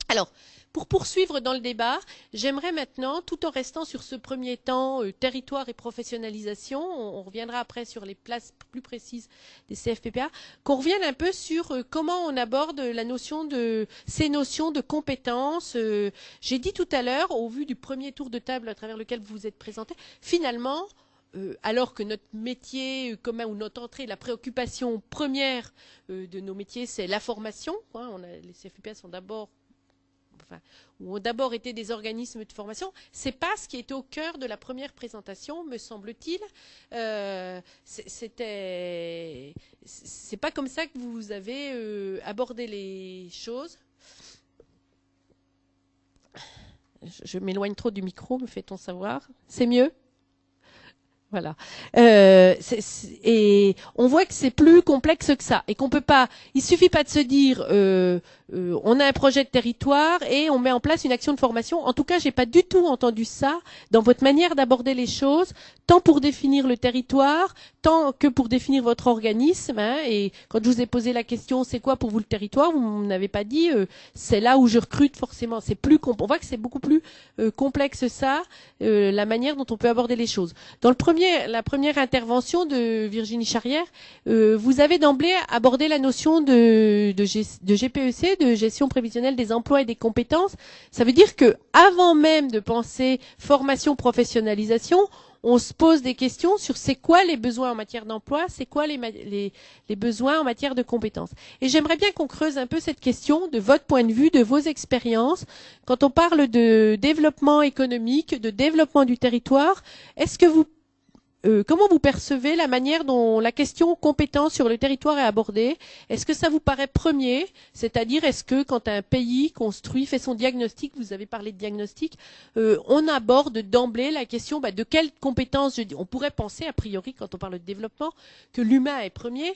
Alors, pour poursuivre dans le débat, j'aimerais maintenant, tout en restant sur ce premier temps territoire et professionnalisation, on reviendra après sur les places plus précises des CFPPA, qu'on revienne un peu sur comment on aborde ces notions de compétences. J'ai dit tout à l'heure, au vu du premier tour de table à travers lequel vous vous êtes présenté, finalement, alors que notre métier commun ou notre entrée, la préoccupation première de nos métiers, c'est la formation. Les CFPPA sont d'abord ou ont d'abord été des organismes de formation, c'est pas ce qui était au cœur de la première présentation, me semble-t-il. C'est pas comme ça que vous avez abordé les choses. Je m'éloigne trop du micro, me fait-on savoir? C'est mieux? Voilà. Et on voit que c'est plus complexe que ça et qu'on peut pas. Il suffit pas de se dire on a un projet de territoire et on met en place une action de formation. En tout cas, j'ai pas du tout entendu ça dans votre manière d'aborder les choses, tant pour définir le territoire, tant que pour définir votre organisme. Et quand je vous ai posé la question, c'est quoi pour vous le territoire, vous n'avez pas dit c'est là où je recrute forcément. C'est plus on voit que c'est beaucoup plus complexe ça, la manière dont on peut aborder les choses. Dans la première intervention de Virginie Charrière, vous avez d'emblée abordé la notion de GPEC, de gestion prévisionnelle des emplois et des compétences. Ça veut dire que avant même de penser formation, professionnalisation, on se pose des questions sur c'est quoi les besoins en matière d'emploi, c'est quoi les besoins en matière de compétences. Et j'aimerais bien qu'on creuse un peu cette question de votre point de vue, de vos expériences. Quand on parle de développement économique, de développement du territoire, est-ce que comment vous percevez la manière dont la question compétence sur le territoire est abordée? Est-ce que ça vous paraît premier? C'est-à-dire, est-ce que quand un pays construit, fait son diagnostic, vous avez parlé de diagnostic, on aborde d'emblée la question de quelles compétences, on pourrait penser a priori quand on parle de développement que l'humain est premier,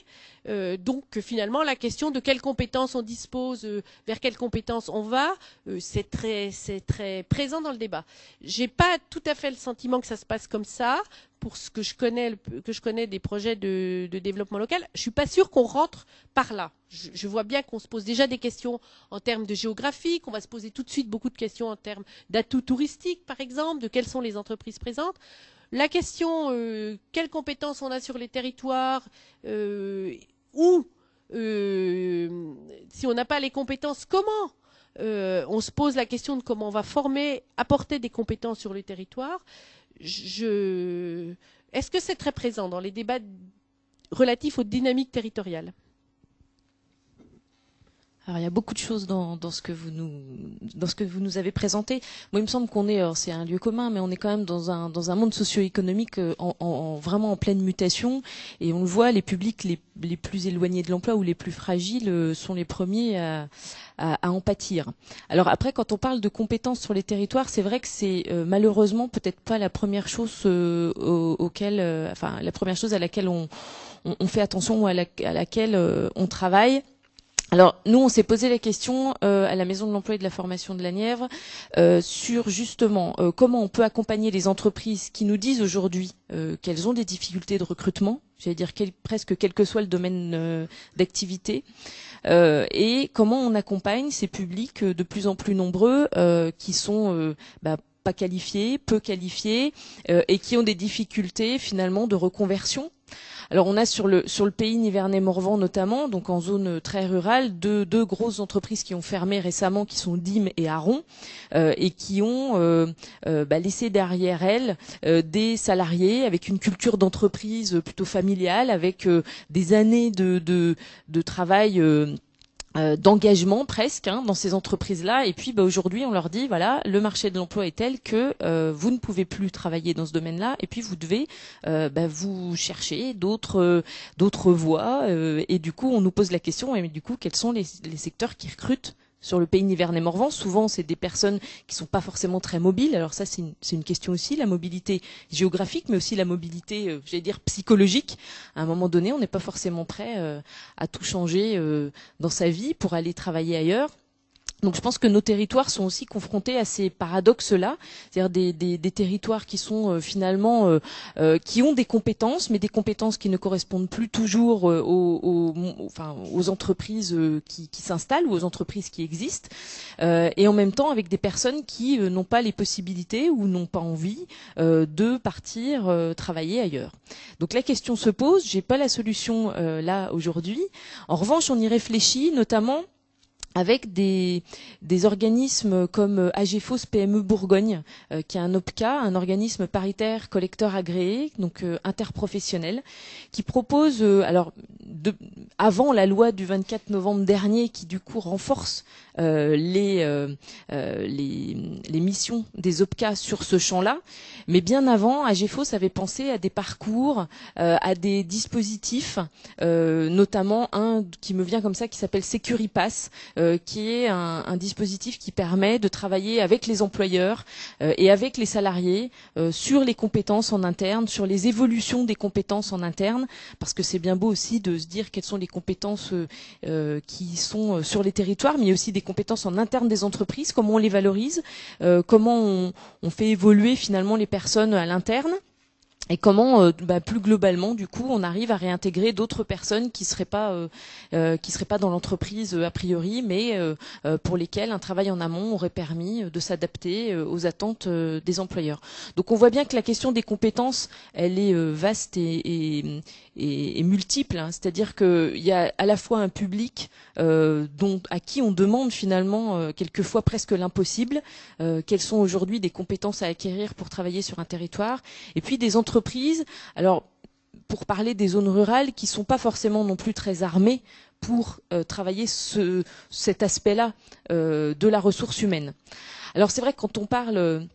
donc finalement la question de quelles compétences on dispose, vers quelles compétences on va, c'est très présent dans le débat. J'ai pas tout à fait le sentiment que ça se passe comme ça. Pour ce que je connais des projets de développement local, je suis pas sûre qu'on rentre par là. Je vois bien qu'on se pose déjà des questions en termes de géographie, qu'on va se poser tout de suite beaucoup de questions en termes d'atouts touristiques, par exemple, de quelles sont les entreprises présentes. La question quelles compétences on a sur les territoires ou si on n'a pas les compétences, comment on se pose la question de comment on va former, apporter des compétences sur le territoire. Est-ce que c'est très présent dans les débats relatifs aux dynamiques territoriales? Alors il y a beaucoup de choses dans ce que vous nous avez présenté. Moi, il me semble qu'on est, c'est un lieu commun, mais on est quand même dans un monde socio-économique vraiment en pleine mutation. Et on le voit, les publics les plus éloignés de l'emploi ou les plus fragiles sont les premiers à en pâtir. Alors après, quand on parle de compétences sur les territoires, c'est vrai que c'est malheureusement peut-être pas la première chose la première chose à laquelle on fait attention ou à laquelle on travaille. Alors nous, on s'est posé la question à la Maison de l'Emploi et de la Formation de la Nièvre sur justement comment on peut accompagner les entreprises qui nous disent aujourd'hui qu'elles ont des difficultés de recrutement, j'allais dire presque quel que soit le domaine d'activité, et comment on accompagne ces publics de plus en plus nombreux qui sont pas qualifiés, peu qualifiés, et qui ont des difficultés finalement de reconversion. Alors on a sur le pays Nivernais-Morvan notamment, donc en zone très rurale, deux grosses entreprises qui ont fermé récemment, qui sont Dim et Aron, et qui ont laissé derrière elles des salariés avec une culture d'entreprise plutôt familiale, avec des années de travail. D'engagement presque dans ces entreprises-là, et puis aujourd'hui on leur dit voilà, le marché de l'emploi est tel que vous ne pouvez plus travailler dans ce domaine-là, et puis vous devez vous chercher d'autres voies, et du coup on nous pose la question, et du coup quels sont les secteurs qui recrutent sur le pays Nivernais-Morvan? Souvent, c'est des personnes qui sont pas forcément très mobiles. Alors ça, c'est une question aussi, la mobilité géographique, mais aussi la mobilité, j'allais dire, psychologique. À un moment donné, on n'est pas forcément prêt à tout changer dans sa vie pour aller travailler ailleurs. Donc je pense que nos territoires sont aussi confrontés à ces paradoxes-là, c'est-à-dire des territoires qui sont finalement qui ont des compétences, mais des compétences qui ne correspondent plus toujours aux entreprises qui s'installent ou aux entreprises qui existent, et en même temps avec des personnes qui n'ont pas les possibilités ou n'ont pas envie de partir travailler ailleurs. Donc la question se pose. J'ai pas la solution là aujourd'hui. En revanche, on y réfléchit, notamment avec des organismes comme AGFOS PME Bourgogne, qui est un OPCA, un organisme paritaire collecteur agréé, donc interprofessionnel, qui propose, avant la loi du 24 novembre dernier, qui du coup renforce les missions des OPCA sur ce champ-là, mais bien avant, AGFOS avait pensé à des parcours, à des dispositifs, notamment un qui me vient comme ça, qui s'appelle Securipass, qui est un dispositif qui permet de travailler avec les employeurs et avec les salariés sur les compétences en interne, sur les évolutions des compétences en interne, parce que c'est bien beau aussi de se dire quelles sont les compétences qui sont sur les territoires, mais il y a aussi des compétences en interne des entreprises, comment on les valorise, comment on fait évoluer finalement les personnes à l'interne. Et comment, plus globalement, du coup, on arrive à réintégrer d'autres personnes qui seraient pas dans l'entreprise a priori, mais pour lesquelles un travail en amont aurait permis de s'adapter aux attentes des employeurs. Donc, on voit bien que la question des compétences, elle est vaste et multiple. Hein. C'est-à-dire qu'il y a à la fois un public à qui on demande finalement quelquefois presque l'impossible. Quelles sont aujourd'hui des compétences à acquérir pour travailler sur un territoire, et puis des entreprises. Alors, pour parler des zones rurales qui sont pas forcément non plus très armées pour travailler cet aspect-là de la ressource humaine. Alors c'est vrai que quand on parle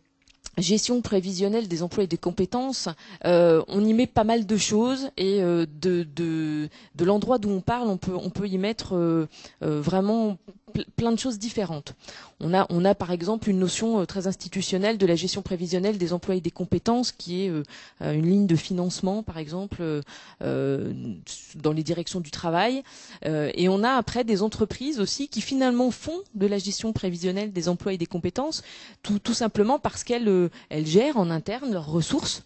gestion prévisionnelle des emplois et des compétences, on y met pas mal de choses, et de l'endroit d'où on parle, on peut y mettre vraiment plein de choses différentes. On a par exemple une notion très institutionnelle de la gestion prévisionnelle des emplois et des compétences, qui est une ligne de financement, par exemple, dans les directions du travail. Et on a après des entreprises aussi qui finalement font de la gestion prévisionnelle des emplois et des compétences, tout simplement parce qu'elles gèrent en interne leurs ressources.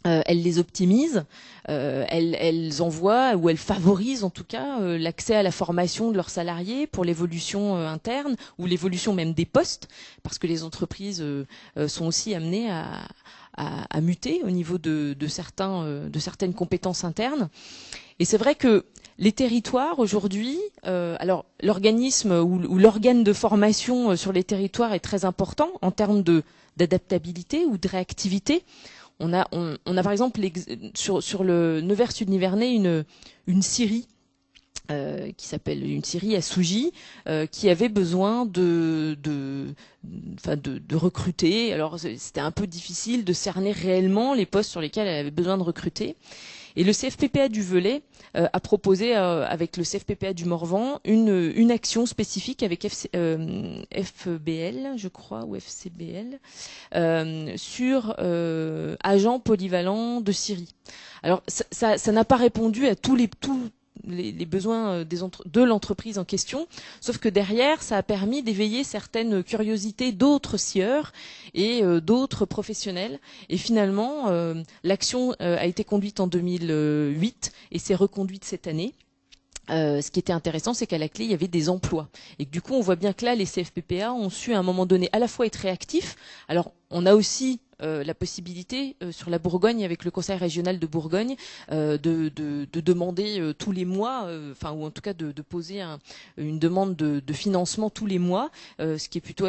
Elles les optimisent, elles envoient ou elles favorisent en tout cas l'accès à la formation de leurs salariés pour l'évolution interne ou l'évolution même des postes, parce que les entreprises sont aussi amenées à muter au niveau de certaines compétences internes. Et c'est vrai que les territoires aujourd'hui, alors l'organisme ou l'organe de formation sur les territoires est très important en termes d'adaptabilité ou de réactivité. On a par exemple sur le Nevers Sud Nivernais une scierie qui s'appelle une scierie à Sougy, qui avait besoin de recruter. Alors c'était un peu difficile de cerner réellement les postes sur lesquels elle avait besoin de recruter. Et le CFPPA du Velay a proposé, avec le CFPPA du Morvan, une action spécifique avec FBL, je crois, ou FCBL, sur agents polyvalents de Syrie. Alors, ça n'a pas répondu à tous les besoins de l'entreprise en question, sauf que derrière, ça a permis d'éveiller certaines curiosités d'autres scieurs et d'autres professionnels. Et finalement, l'action a été conduite en 2008 et s'est reconduite cette année. Ce qui était intéressant, c'est qu'à la clé, il y avait des emplois. Et que, du coup, on voit bien que là, les CFPPA ont su à un moment donné à la fois être réactifs. Alors, on a aussi la possibilité sur la Bourgogne, avec le Conseil régional de Bourgogne, de demander tous les mois, ou en tout cas de poser une demande de financement tous les mois, ce qui est plutôt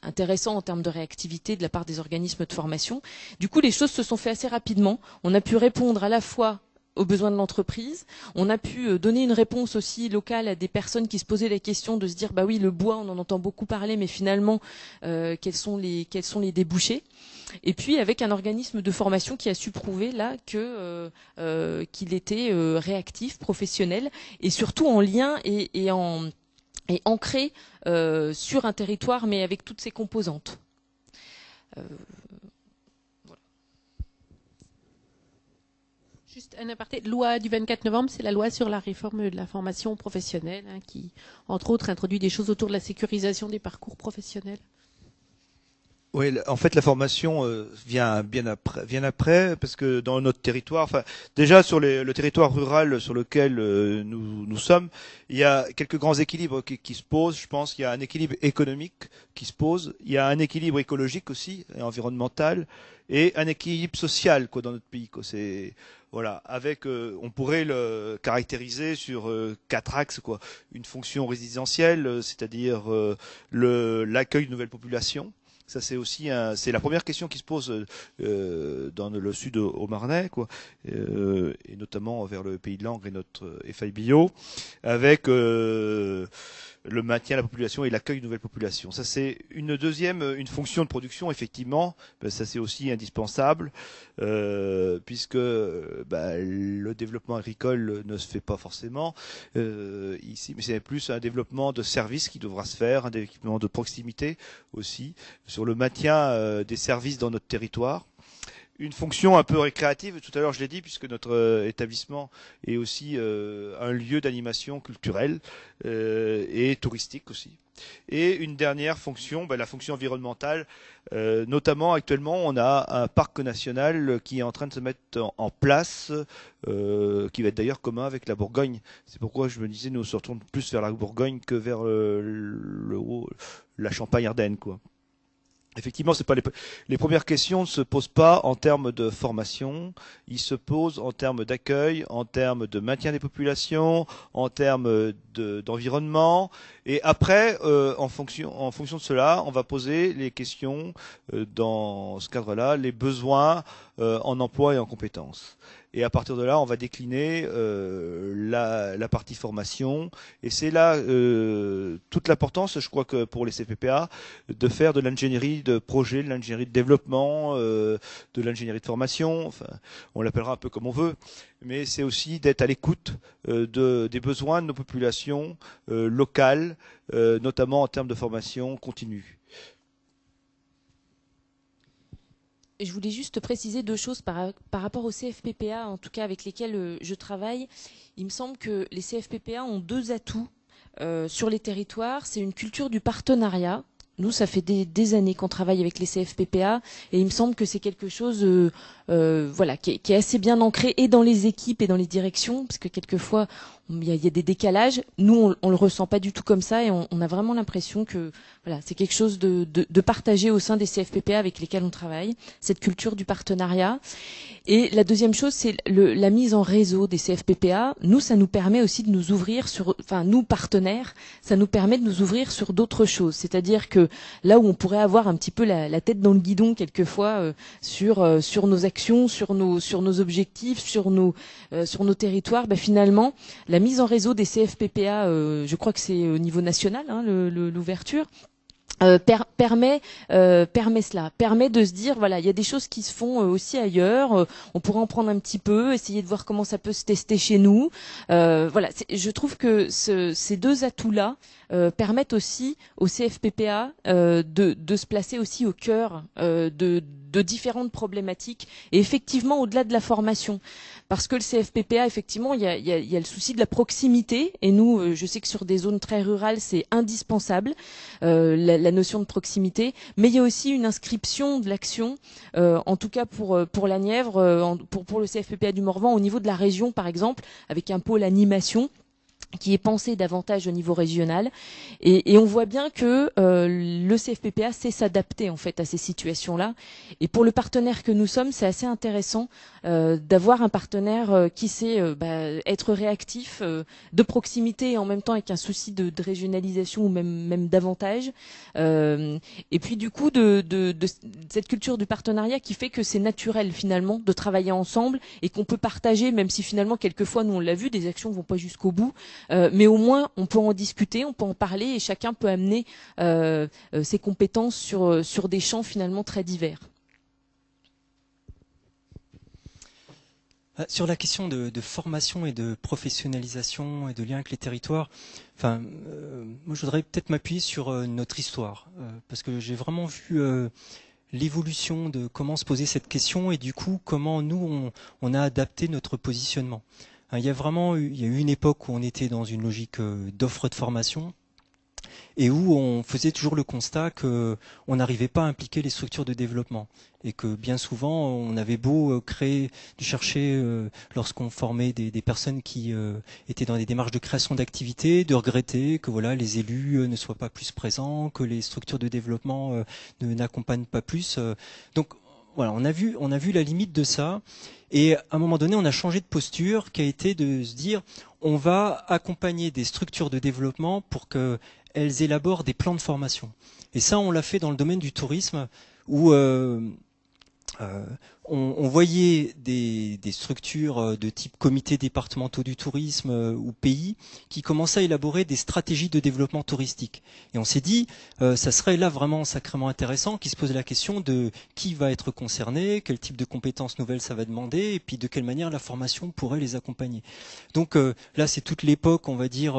intéressant en termes de réactivité de la part des organismes de formation. Du coup, les choses se sont faites assez rapidement. On a pu répondre à la fois aux besoins de l'entreprise. On a pu donner une réponse aussi locale à des personnes qui se posaient la question de se dire, bah oui, le bois, on en entend beaucoup parler, mais finalement, quels sont les débouchés? Et puis avec un organisme de formation qui a su prouver là qu'il était réactif, professionnel, et surtout en lien et ancré sur un territoire, mais avec toutes ses composantes. Juste un aparté, loi du 24 novembre, c'est la loi sur la réforme de la formation professionnelle, hein, qui, entre autres, introduit des choses autour de la sécurisation des parcours professionnels. Oui, en fait, la formation vient bien après, parce que dans notre territoire, enfin, déjà sur le territoire rural sur lequel nous sommes, il y a quelques grands équilibres qui se posent. Je pense qu'il y a un équilibre économique qui se pose, il y a un équilibre écologique aussi, et environnemental, et un équilibre social dans notre pays. C'est voilà, avec, on pourrait le caractériser sur 4 axes, une fonction résidentielle, c'est-à-dire l'accueil de nouvelles populations. Ça c'est aussi c'est la première question qui se pose dans le sud au Marnais, et notamment vers le Pays de Langres et notre FIBio, avec le maintien de la population et l'accueil de nouvelles populations. Ça c'est une fonction de production, effectivement. Ça c'est aussi indispensable, puisque le développement agricole ne se fait pas forcément ici, mais c'est plus un développement de services qui devra se faire, un développement de proximité aussi, sur le maintien des services dans notre territoire. Une fonction un peu récréative, tout à l'heure je l'ai dit, puisque notre établissement est aussi un lieu d'animation culturelle et touristique aussi. Et une dernière fonction, la fonction environnementale, notamment actuellement on a un parc national qui est en train de se mettre en place, qui va être d'ailleurs commun avec la Bourgogne. C'est pourquoi je me disais nous sortons plus vers la Bourgogne que vers la Champagne-Ardenne, Effectivement, c'est pas les premières questions ne se posent pas en termes de formation, ils se posent en termes d'accueil, en termes de maintien des populations, en termes d'environnement. Et après, en fonction de cela, on va poser les questions dans ce cadre-là, les besoins en emploi et en compétences. Et à partir de là, on va décliner la partie formation. Et c'est là toute l'importance, je crois que pour les CFPPA, de faire de l'ingénierie de projet, de l'ingénierie de développement, de l'ingénierie de formation. Enfin, on l'appellera un peu comme on veut. Mais c'est aussi d'être à l'écoute des besoins de nos populations locales, notamment en termes de formation continue. Je voulais juste préciser 2 choses par rapport aux CFPPA, en tout cas avec lesquels je travaille. Il me semble que les CFPPA ont 2 atouts sur les territoires. C'est une culture du partenariat. Nous, ça fait des années qu'on travaille avec les CFPPA et il me semble que c'est quelque chose qui est assez bien ancré et dans les équipes et dans les directions, parce que quelquefois il y a des décalages. Nous, on le ressent pas du tout comme ça et on a vraiment l'impression que c'est quelque chose de partagé au sein des CFPPA avec lesquels on travaille, cette culture du partenariat. Et la deuxième chose, c'est la mise en réseau des CFPPA. Nous, ça nous permet aussi de nous ouvrir nous partenaires, ça nous permet de nous ouvrir sur d'autres choses. C'est-à-dire que là où on pourrait avoir un petit peu la tête dans le guidon quelquefois sur nos actions, sur nos objectifs, sur nos territoires, finalement, la mise en réseau des CFPPA, je crois que c'est au niveau national, l'ouverture. Permet cela, permet de se dire il y a des choses qui se font aussi ailleurs, on pourrait en prendre un petit peu, essayer de voir comment ça peut se tester chez nous. Je trouve que ces 2 atouts-là permettent aussi aux CFPPA de se placer aussi au cœur de différentes problématiques et effectivement au-delà de la formation. Parce que le CFPPA, effectivement, il y a le souci de la proximité. Et nous, je sais que sur des zones très rurales, c'est indispensable, la notion de proximité. Mais il y a aussi une inscription de l'action, en tout cas pour la Nièvre, pour le CFPPA du Morvan, au niveau de la région, par exemple, avec un pôle animation qui est pensé davantage au niveau régional et on voit bien que le CFPPA sait s'adapter en fait à ces situations-là et pour le partenaire que nous sommes c'est assez intéressant d'avoir un partenaire qui sait être réactif de proximité et en même temps avec un souci de régionalisation ou même davantage et puis du coup de cette culture du partenariat qui fait que c'est naturel finalement de travailler ensemble et qu'on peut partager même si finalement quelquefois nous on l'a vu des actions vont pas jusqu'au bout mais au moins on peut en discuter, on peut en parler et chacun peut amener ses compétences sur des champs finalement très divers. Sur la question de formation et de professionnalisation et de lien avec les territoires, moi je voudrais peut-être m'appuyer sur notre histoire, parce que j'ai vraiment vu l'évolution de comment se poser cette question et du coup comment nous on a adapté notre positionnement. Il y a eu une époque où on était dans une logique d'offre de formation et où on faisait toujours le constat que on n'arrivait pas à impliquer les structures de développement et que bien souvent on avait beau chercher lorsqu'on formait des personnes qui étaient dans des démarches de création d'activités, de regretter que voilà les élus ne soient pas plus présents, que les structures de développement n'accompagnent pas plus. Donc voilà, on a vu la limite de ça. Et à un moment donné, on a changé de posture, qui a été de se dire, on va accompagner des structures de développement pour qu'elles élaborent des plans de formation. Et ça, on l'a fait dans le domaine du tourisme, où on voyait des structures de type comités départementaux du tourisme ou pays qui commençaient à élaborer des stratégies de développement touristique. Et on s'est dit, ça serait là vraiment sacrément intéressant, qui se pose la question de qui va être concerné, quel type de compétences nouvelles ça va demander, et puis de quelle manière la formation pourrait les accompagner. Donc là, c'est toute l'époque, on va dire,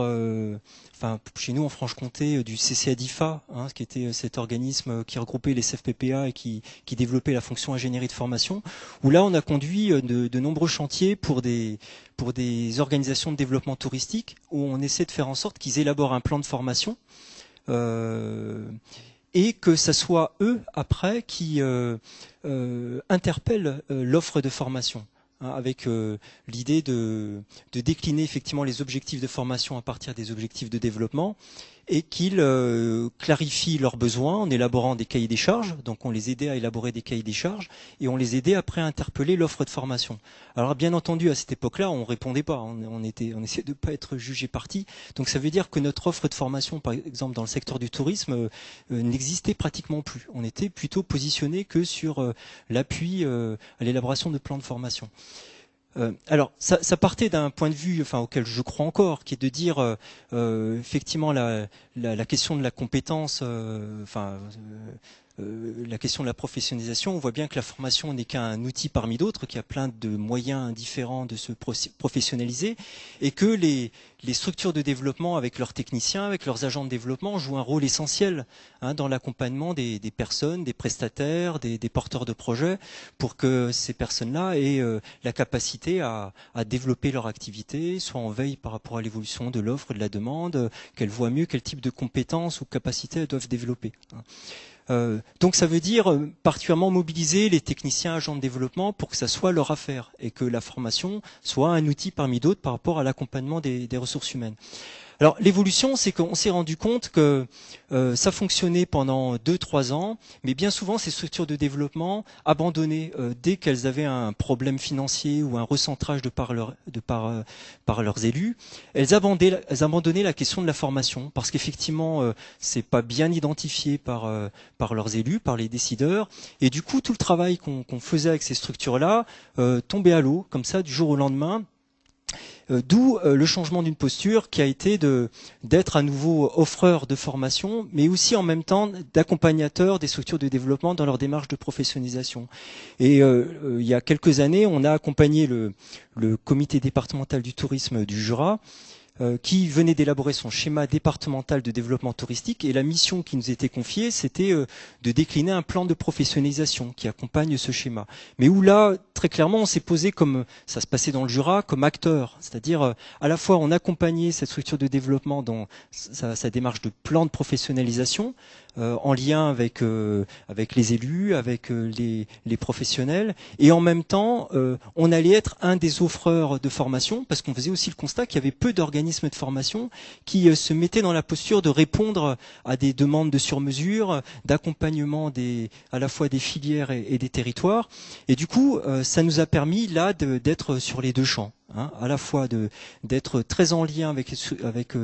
chez nous en Franche-Comté, du CCADIFA, qui était cet organisme qui regroupait les CFPPA et qui développait la fonction ingénierie de formation, où là on a conduit de nombreux chantiers pour des organisations de développement touristique, où on essaie de faire en sorte qu'ils élaborent un plan de formation et que ça soit eux après qui interpellent l'offre de formation. Avec l'idée de décliner effectivement les objectifs de formation à partir des objectifs de développement et qu'ils clarifient leurs besoins en élaborant des cahiers des charges. Donc on les aidait à élaborer des cahiers des charges et on les aidait après à interpeller l'offre de formation. Alors bien entendu, à cette époque-là, on répondait pas, on essayait de pas être jugé parti. Donc ça veut dire que notre offre de formation, par exemple dans le secteur du tourisme, n'existait pratiquement plus. On était plutôt positionné que sur l'appui à l'élaboration de plans de formation. Alors, ça partait d'un point de vue, auquel je crois encore, qui est de dire effectivement la question de la compétence, la question de la professionnalisation. On voit bien que la formation n'est qu'un outil parmi d'autres, qu'il y a plein de moyens différents de se professionnaliser, et que les structures de développement, avec leurs techniciens, avec leurs agents de développement, jouent un rôle essentiel dans l'accompagnement des personnes, des prestataires, des porteurs de projets, pour que ces personnes-là aient la capacité à développer leur activité, soit en veille par rapport à l'évolution de l'offre, de la demande, qu'elles voient mieux quel type de compétences ou capacités elles doivent développer. Donc ça veut dire particulièrement mobiliser les techniciens agents de développement pour que ça soit leur affaire et que la formation soit un outil parmi d'autres par rapport à l'accompagnement des ressources humaines. Alors l'évolution, c'est qu'on s'est rendu compte que ça fonctionnait pendant 2-3 ans, mais bien souvent ces structures de développement abandonnaient dès qu'elles avaient un problème financier ou un recentrage par leurs élus, elles abandonnaient la question de la formation parce qu'effectivement c'est pas bien identifié par leurs élus, par les décideurs, et du coup tout le travail qu'on faisait avec ces structures-là tombait à l'eau comme ça du jour au lendemain. D'où le changement d'une posture qui a été d'être à nouveau offreur de formation, mais aussi en même temps d'accompagnateur des structures de développement dans leur démarche de professionnalisation. Et il y a quelques années, on a accompagné le comité départemental du tourisme du Jura, qui venait d'élaborer son schéma départemental de développement touristique, et la mission qui nous était confiée, c'était de décliner un plan de professionnalisation qui accompagne ce schéma. Mais où là, très clairement, on s'est posé comme ça se passait dans le Jura, comme acteur, c'est-à-dire à la fois on accompagnait cette structure de développement dans sa démarche de plan de professionnalisation, en lien avec les élus, avec les professionnels, et en même temps, on allait être un des offreurs de formation, parce qu'on faisait aussi le constat qu'il y avait peu d'organismes de formation qui se mettaient dans la posture de répondre à des demandes de sur-mesure, d'accompagnement à la fois des filières et des territoires. Et du coup, ça nous a permis là d'être sur les deux champs. À la fois d'être très en lien avec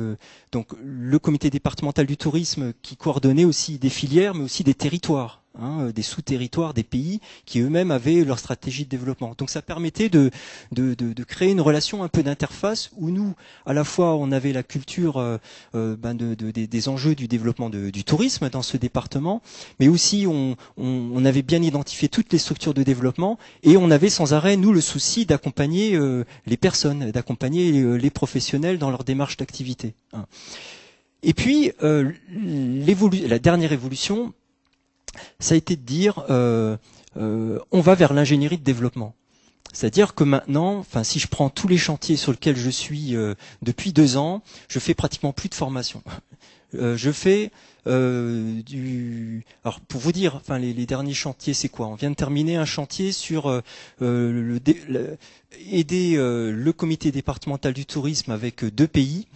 donc le comité départemental du tourisme qui coordonnait aussi des filières, mais aussi des territoires. Des sous-territoires, des pays qui eux-mêmes avaient leur stratégie de développement. Donc ça permettait de créer une relation un peu d'interface où nous, à la fois, on avait la culture des enjeux du développement du tourisme dans ce département, mais aussi on avait bien identifié toutes les structures de développement et on avait sans arrêt, nous, le souci d'accompagner les personnes, d'accompagner les professionnels dans leur démarche d'activité. Et puis, la dernière évolution, ça a été de dire on va vers l'ingénierie de développement. C'est-à-dire que maintenant, enfin, si je prends tous les chantiers sur lesquels je suis depuis 2 ans, je fais pratiquement plus de formation. Je fais alors pour vous dire, enfin les derniers chantiers, c'est quoi? On vient de terminer un chantier sur aider le comité départemental du tourisme avec 2 pays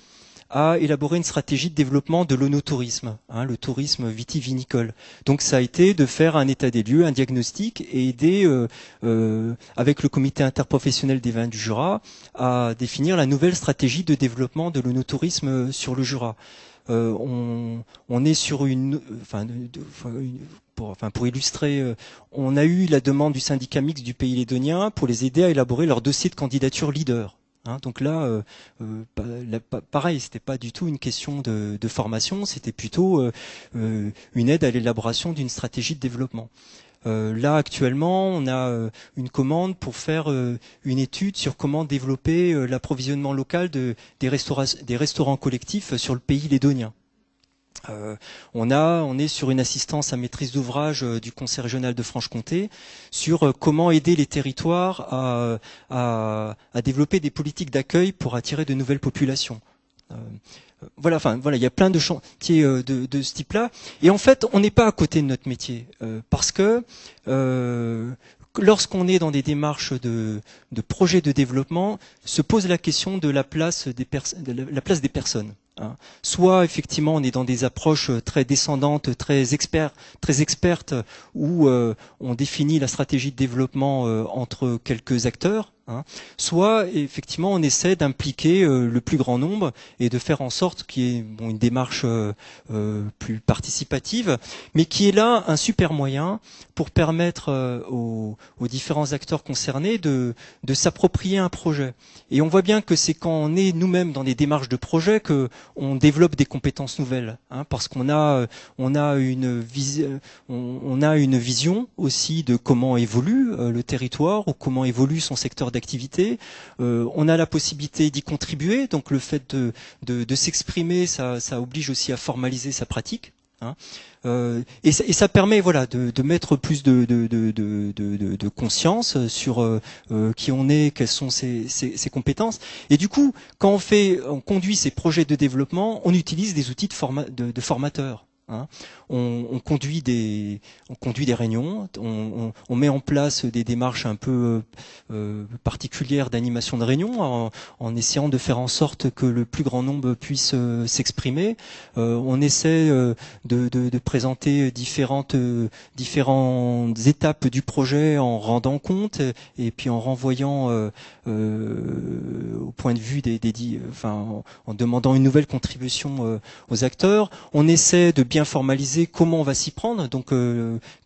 à élaborer une stratégie de développement de l'onotourisme, le tourisme vitivinicole. Donc ça a été de faire un état des lieux, un diagnostic et aider avec le comité interprofessionnel des vins du Jura à définir la nouvelle stratégie de développement de l'onotourisme sur le Jura. On est sur pour illustrer, on a eu la demande du syndicat mixte du Pays lédonien pour les aider à élaborer leur dossier de candidature leader. Donc là, pareil, c'était pas du tout une question de formation, c'était plutôt une aide à l'élaboration d'une stratégie de développement. Là, actuellement, on a une commande pour faire une étude sur comment développer l'approvisionnement local des restaurants collectifs sur le Pays lédonien. On est sur une assistance à maîtrise d'ouvrage du Conseil régional de Franche-Comté sur comment aider les territoires à développer des politiques d'accueil pour attirer de nouvelles populations. Voilà, il y a plein de chantiers de ce type-là. Et en fait, on n'est pas à côté de notre métier parce que lorsqu'on est dans des démarches de projets de développement, se pose la question de la place des personnes. Soit effectivement on est dans des approches très descendantes, très expertes, où on définit la stratégie de développement entre quelques acteurs, soit effectivement on essaie d'impliquer le plus grand nombre et de faire en sorte qu'il y ait une démarche plus participative, mais qui est là un super moyen pour permettre aux différents acteurs concernés de s'approprier un projet. Et on voit bien que c'est quand on est nous-mêmes dans des démarches de projet que on développe des compétences nouvelles, parce qu'on a une vision aussi de comment évolue le territoire ou comment évolue son secteur d'activité. On a la possibilité d'y contribuer, donc le fait de s'exprimer, ça oblige aussi à formaliser sa pratique. Et ça permet de mettre plus de conscience sur qui on est, quelles sont ses compétences. Et du coup, quand on conduit ces projets de développement, on utilise des outils de formateurs. On conduit des réunions, on met en place des démarches un peu particulières d'animation de réunions en essayant de faire en sorte que le plus grand nombre puisse s'exprimer. On essaie de présenter différentes étapes du projet en rendant compte et puis en renvoyant au point de vue en demandant une nouvelle contribution aux acteurs. On essaie de bien formaliser comment on va s'y prendre, donc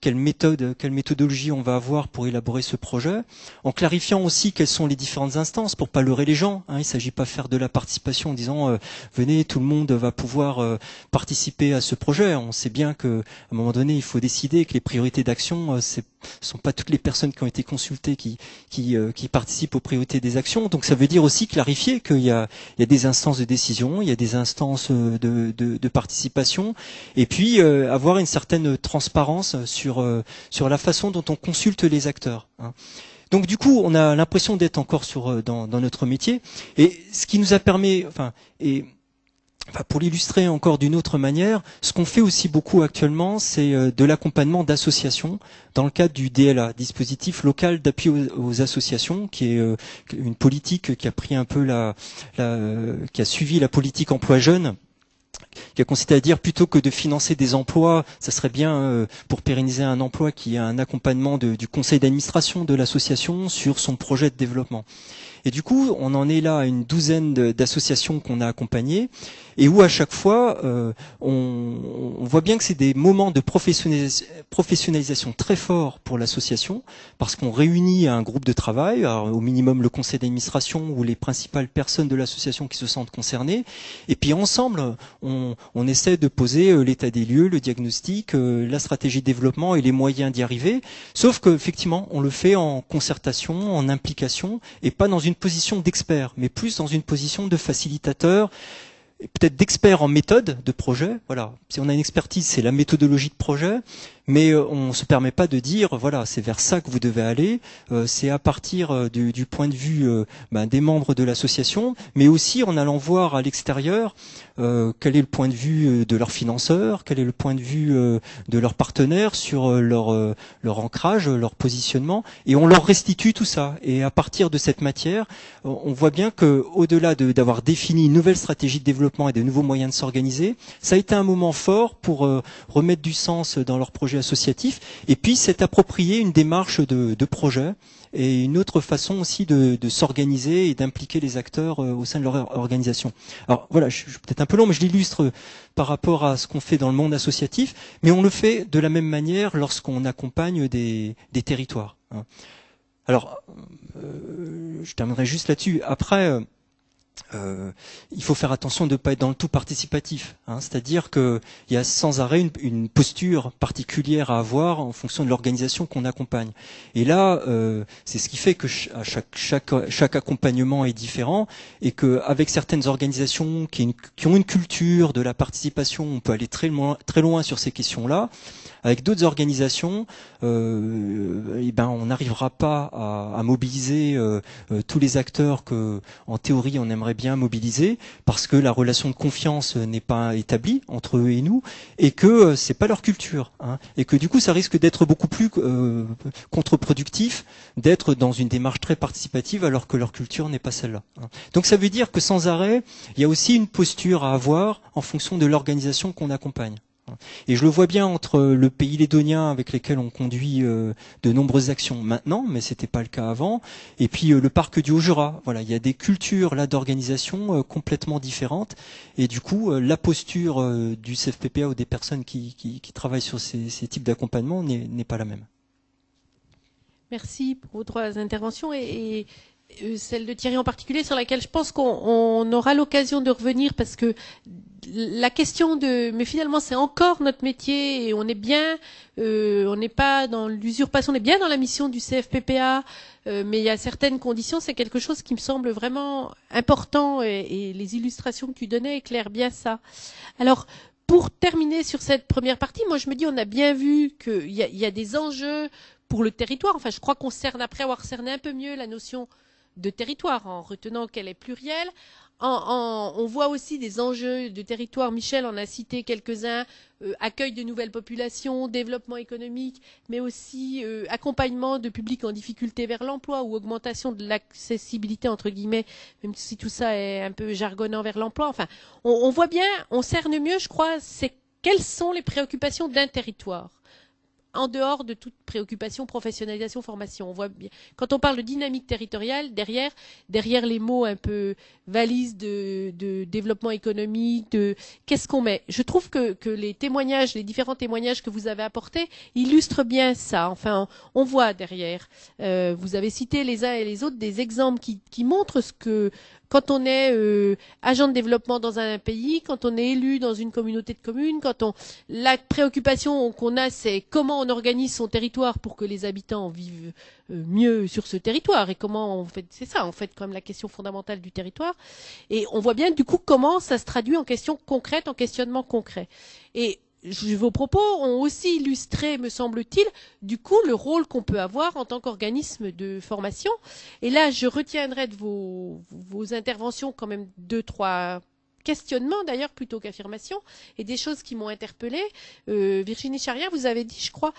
quelle méthodologie on va avoir pour élaborer ce projet, en clarifiant aussi quelles sont les différentes instances pour pas leurrer les gens. Il ne s'agit pas de faire de la participation en disant venez, tout le monde va pouvoir participer à ce projet. On sait bien qu'à un moment donné, il faut décider que les priorités d'action, ce sont pas toutes les personnes qui ont été consultées qui participent aux priorités des actions. Donc ça veut dire aussi clarifier qu'il y a des instances de décision, il y a des instances de participation, et puis avoir une certaine transparence sur la façon dont on consulte les acteurs. Donc du coup, on a l'impression d'être encore dans notre métier, et ce qui nous a permis, pour l'illustrer encore d'une autre manière, ce qu'on fait aussi beaucoup actuellement, c'est de l'accompagnement d'associations dans le cadre du DLA, dispositif local d'appui aux associations, qui est une politique qui a pris un peu qui a suivi la politique emploi jeune, qui a consisté à dire plutôt que de financer des emplois, ça serait bien pour pérenniser un emploi qui a un accompagnement du conseil d'administration de l'association sur son projet de développement. Et du coup, on en est là à une douzaine d'associations qu'on a accompagnées, et où à chaque fois, on voit bien que c'est des moments de professionnalisation très forts pour l'association, parce qu'on réunit un groupe de travail, alors, au minimum le conseil d'administration ou les principales personnes de l'association qui se sentent concernées, et puis ensemble, on essaie de poser l'état des lieux, le diagnostic, la stratégie de développement et les moyens d'y arriver, sauf qu'effectivement, on le fait en concertation, en implication, et pas dans une position d'expert, mais plus dans une position de facilitateur. peut-être d'experts en méthode de projet. Voilà, si on a une expertise, c'est la méthodologie de projet, mais on se permet pas de dire voilà, c'est vers ça que vous devez aller. C'est à partir du point de vue des membres de l'association, mais aussi en allant voir à l'extérieur quel est le point de vue de leurs financeurs, quel est le point de vue de leurs partenaires sur leur ancrage, leur positionnement, et on leur restitue tout ça. Et à partir de cette matière, on voit bien que au-delà d'avoir défini une nouvelle stratégie de développement et de nouveaux moyens de s'organiser, ça a été un moment fort pour remettre du sens dans leur projet associatif, et puis s'est approprié une démarche de projet et une autre façon aussi de s'organiser et d'impliquer les acteurs au sein de leur organisation. Alors voilà, je suis peut-être un peu long, mais je l'illustre par rapport à ce qu'on fait dans le monde associatif, mais on le fait de la même manière lorsqu'on accompagne des territoires. Alors, je terminerai juste là-dessus. Après, il faut faire attention de ne pas être dans le tout participatif. C'est-à-dire qu'il y a sans arrêt une posture particulière à avoir en fonction de l'organisation qu'on accompagne. Et là, c'est ce qui fait que chaque accompagnement est différent et qu'avec certaines organisations qui ont une culture de la participation, on peut aller très loin sur ces questions-là. Avec d'autres organisations, on n'arrivera pas à mobiliser tous les acteurs que, en théorie, on aimerait bien mobiliser, parce que la relation de confiance n'est pas établie entre eux et nous, et que c'est pas leur culture, et que du coup, ça risque d'être beaucoup plus contre-productif d'être dans une démarche très participative, alors que leur culture n'est pas celle-là. Donc, ça veut dire que sans arrêt, il y a aussi une posture à avoir en fonction de l'organisation qu'on accompagne. Et je le vois bien entre le pays lédonien avec lequel on conduit de nombreuses actions maintenant, mais c'était pas le cas avant, et puis le parc du Haut-Jura. Voilà, il y a des cultures là d'organisation complètement différentes, et du coup la posture du CFPPA ou des personnes qui travaillent sur ces types d'accompagnement n'est pas la même. Merci pour vos trois interventions et celle de Thierry en particulier, sur laquelle je pense qu'on aura l'occasion de revenir, parce que la question mais finalement c'est encore notre métier et on est bien, on n'est pas dans l'usurpation, on est bien dans la mission du CFPPA, mais il y a certaines conditions, c'est quelque chose qui me semble vraiment important et les illustrations que tu donnais éclairent bien ça. Alors, pour terminer sur cette première partie, moi je me dis, on a bien vu qu'il y a des enjeux pour le territoire. Enfin, je crois qu'on cerne, après avoir cerné un peu mieux la notion de territoire en retenant qu'elle est plurielle. On voit aussi des enjeux de territoire. Michel en a cité quelques-uns, accueil de nouvelles populations, développement économique, mais aussi accompagnement de publics en difficulté vers l'emploi ou augmentation de l'accessibilité, entre guillemets, même si tout ça est un peu jargonnant, vers l'emploi. Enfin, on voit bien, on cerne mieux, je crois, c'est quelles sont les préoccupations d'un territoire en dehors de toute préoccupation, professionnalisation, formation. On voit bien. Quand on parle de dynamique territoriale, derrière les mots un peu valises de développement économique, qu'est-ce qu'on met? Je trouve que les témoignages, les différents témoignages que vous avez apportés illustrent bien ça. Enfin, on voit derrière. Vous avez cité les uns et les autres des exemples qui montrent ce que quand on est agent de développement dans un pays, quand on est élu dans une communauté de communes, la préoccupation qu'on a, c'est comment on organise son territoire pour que les habitants vivent mieux sur ce territoire, et comment on fait, c'est ça en fait comme la question fondamentale du territoire. Et on voit bien du coup comment ça se traduit en questions concrètes, en questionnement concret. Et vos propos ont aussi illustré, me semble-t-il, du coup, le rôle qu'on peut avoir en tant qu'organisme de formation. Et là, je retiendrai de vos interventions quand même 2-3 questionnements, d'ailleurs, plutôt qu'affirmations, et des choses qui m'ont interpellée. Virginie Charrière, vous avez dit, je crois,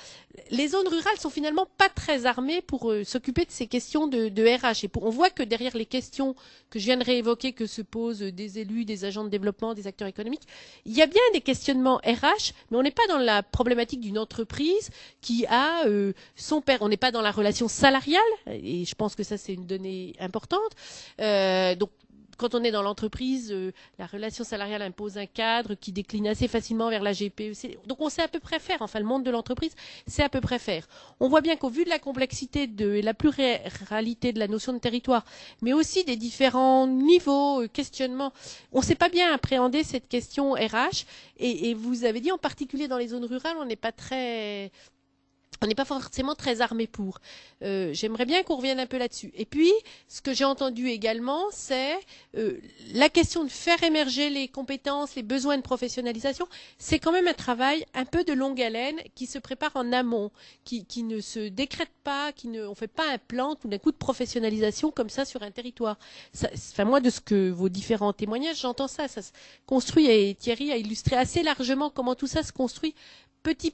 les zones rurales sont finalement pas très armées pour s'occuper de ces questions de RH. Et on voit que derrière les questions que je viens de réévoquer, que se posent des élus, des agents de développement, des acteurs économiques, il y a bien des questionnements RH, mais on n'est pas dans la problématique d'une entreprise qui a on n'est pas dans la relation salariale, et je pense que ça c'est une donnée importante. Donc quand on est dans l'entreprise, la relation salariale impose un cadre qui décline assez facilement vers la GPEC. Donc on sait à peu près faire, enfin le monde de l'entreprise sait à peu près faire. On voit bien qu'au vu de la complexité et la pluralité de la notion de territoire, mais aussi des différents niveaux, questionnements, on ne sait pas bien appréhender cette question RH. Et vous avez dit en particulier dans les zones rurales, on n'est pas très on n'est pas forcément très armé pour. J'aimerais bien qu'on revienne un peu là-dessus. Et puis, ce que j'ai entendu également, c'est la question de faire émerger les compétences, les besoins de professionnalisation. C'est quand même un travail un peu de longue haleine qui se prépare en amont, qui ne se décrète pas, on fait pas un plan tout d'un coup de professionnalisation comme ça sur un territoire. Enfin, moi, de ce que vos différents témoignages, j'entends ça. Ça se construit, et Thierry a illustré assez largement comment tout ça se construit petit